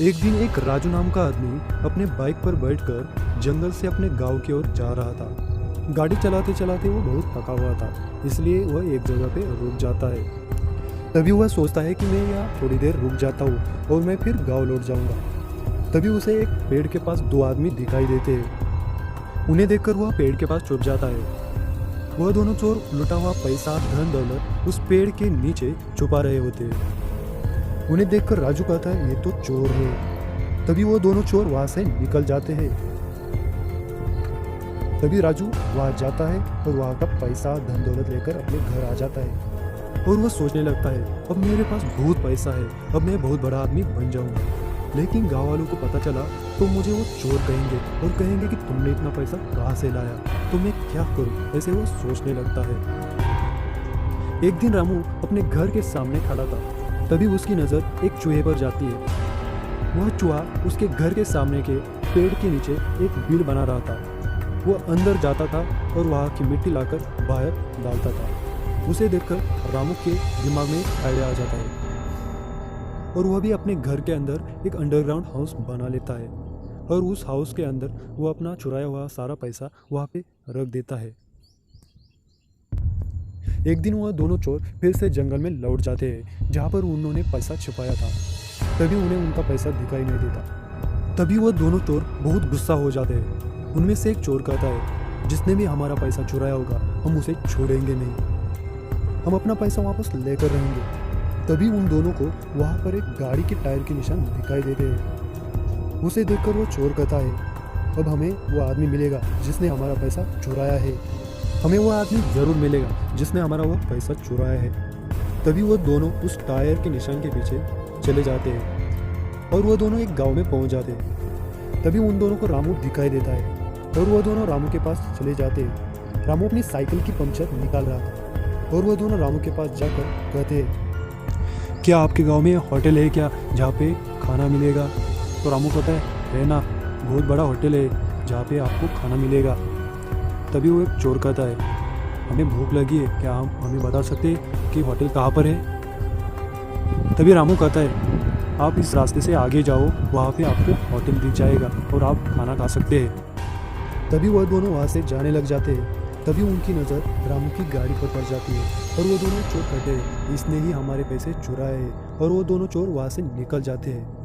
एक दिन एक राजू नाम का आदमी अपने बाइक पर बैठकर जंगल से अपने गांव की ओर जा रहा था। गाड़ी चलाते चलाते वो बहुत थका हुआ था, इसलिए वह एक जगह पे रुक जाता है। तभी वह सोचता है कि मैं यहाँ थोड़ी देर रुक जाता हूँ और मैं फिर गांव लौट जाऊँगा। तभी उसे एक पेड़ के पास दो आदमी दिखाई देते हैं। उन्हें देखकर वह पेड़ के पास छुप जाता है। वह दोनों चोर लुटा हुआ पैसा धन दौलत उस पेड़ के नीचे छुपा रहे होते हैं। उन्हें देखकर राजू कहता है ये तो चोर है। तभी वो दोनों चोर वहां से निकल जाते हैं। तभी राजू वहां जाता है और वहां का पैसा धन दौलत लेकर अपने घर आ जाता है और वह सोचने लगता है अब मेरे पास बहुत पैसा है, अब मैं बहुत बड़ा आदमी बन जाऊंगा। लेकिन गांव वालों को पता चला तो मुझे वो चोर कहेंगे और कहेंगे कि तुमने इतना पैसा कहाँ से लाया, तो मैं क्या करूं, ऐसे वो सोचने लगता है। एक दिन रामू अपने घर के सामने खड़ा था। तभी उसकी नज़र एक चूहे पर जाती है। वह चूहा उसके घर के सामने के पेड़ के नीचे एक बिल बना रहा था। वह अंदर जाता था और वहाँ की मिट्टी लाकर बाहर डालता था। उसे देखकर रामू के दिमाग में एक आइडिया आ जाता है और वह भी अपने घर के अंदर एक अंडरग्राउंड हाउस बना लेता है और उस हाउस के अंदर वो अपना चुराया हुआ सारा पैसा वहाँ पे रख देता है। एक दिन वह दोनों चोर फिर से जंगल में लौट जाते हैं जहाँ पर उन्होंने पैसा छुपाया था। तभी उन्हें उनका पैसा दिखाई नहीं देता। तभी वह दोनों चोर बहुत गुस्सा हो जाते हैं। उनमें से एक चोर कहता है जिसने भी हमारा पैसा चुराया होगा हम उसे छोड़ेंगे नहीं, हम अपना पैसा वापस लेकर रहेंगे। तभी उन दोनों को वहाँ पर एक गाड़ी के टायर के निशान दिखाई देते हैं। उसे देखकर वो चोर कहता है अब हमें वो आदमी मिलेगा जिसने हमारा पैसा चुराया है, हमें वह आदमी ज़रूर मिलेगा जिसने हमारा वह पैसा चुराया है। तभी वो दोनों उस टायर के निशान के पीछे चले जाते हैं और वो दोनों एक गांव में पहुंच जाते हैं। तभी उन दोनों को रामू दिखाई देता है और वह दोनों रामू के पास चले जाते हैं। रामू अपनी साइकिल की पंक्चर निकाल रहा था और वह दोनों रामू के पास जाकर कहते हैं क्या आपके गाँव में होटल है क्या जहाँ पे खाना मिलेगा? तो रामू कहता है ना, बहुत बड़ा होटल है जहाँ पे आपको खाना मिलेगा। तभी वो एक चोर कहता है हमें भूख लगी है, क्या हम हमें बता सकते हैं कि होटल कहाँ पर है? तभी रामू कहता है आप इस रास्ते से आगे जाओ, वहाँ पे आपको होटल दिख जाएगा और आप खाना खा सकते हैं। तभी वह दोनों वहाँ से जाने लग जाते हैं। तभी उनकी नज़र रामू की गाड़ी पर पड़ जाती है और वो दोनों चोर कहते हैं इसने ही हमारे पैसे चुराए हैं और वो दोनों चोर वहाँ से निकल जाते हैं।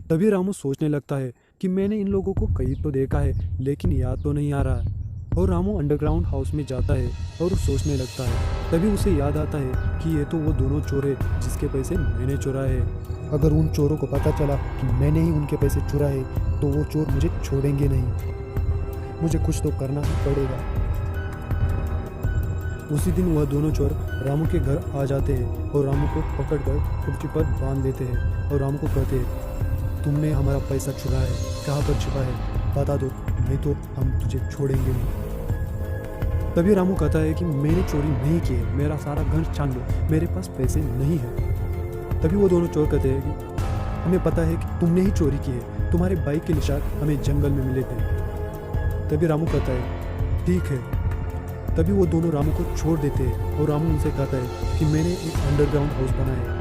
तभी रामू सोचने लगता है कि मैंने इन लोगों को कहीं तो देखा है लेकिन याद तो नहीं आ रहा है। और रामू अंडरग्राउंड हाउस में जाता है और सोचने लगता है। तभी उसे याद आता है कि ये तो वो दोनों चोर है जिसके पैसे मैंने चुराए हैं। अगर उन चोरों को पता चला कि मैंने ही उनके पैसे चुराए तो वो चोर मुझे छोड़ेंगे नहीं, मुझे कुछ तो करना ही पड़ेगा। उसी दिन वह दोनों चोर रामू के घर आ जाते हैं और रामू को पकड़कर कुर्सी पर बांध देते हैं और रामू को कहते हैं तुमने हमारा पैसा चुराया है, कहाँ पर छुपा है बता दो, नहीं तो हम तुझे छोड़ेंगे नहीं। तभी रामू कहता है कि मैंने चोरी नहीं की है, मेरा सारा घर छान लो, मेरे पास पैसे नहीं है। तभी वो दोनों चोर कहते हैं कि हमें पता है कि तुमने ही चोरी की है, तुम्हारे बाइक के निशान हमें जंगल में मिले थे। तभी रामू कहता है ठीक है। तभी वो दोनों रामू को छोड़ देते हैं और रामू उनसे कहता है कि मैंने एक अंडरग्राउंड हाउस बनाया है।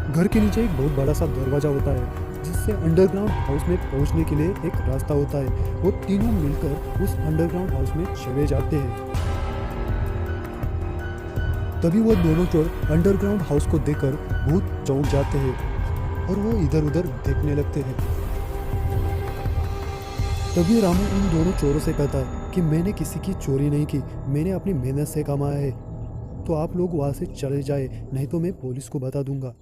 घर के नीचे एक बहुत बड़ा सा दरवाज़ा होता है जिससे अंडरग्राउंड हाउस में पहुंचने के लिए एक रास्ता होता है। वो तीनों मिलकर उस अंडरग्राउंड हाउस में चले जाते हैं। तभी वो दोनों चोर अंडरग्राउंड हाउस को देखकर बहुत चौंक जाते हैं और वो इधर उधर देखने लगते हैं। तभी रामू उन दोनों चोरों से कहता है कि मैंने किसी की चोरी नहीं की, मैंने अपनी मेहनत से कमाया है, तो आप लोग वहाँ से चले जाए, नहीं तो मैं पुलिस को बता दूंगा।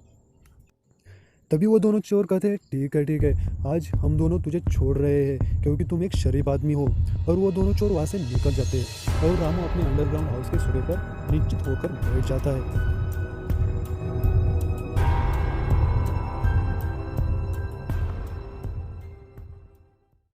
तभी वो दोनों चोर कहते हैं ठीक है, आज हम दोनों तुझे छोड़ रहे हैं क्योंकि तुम एक शरीफ आदमी हो। और वो दोनों चोर वहाँ से निकल जाते हैं और रामू अपने अंडरग्राउंड हाउस के सूर्य पर निश्चित होकर बैठ जाता है।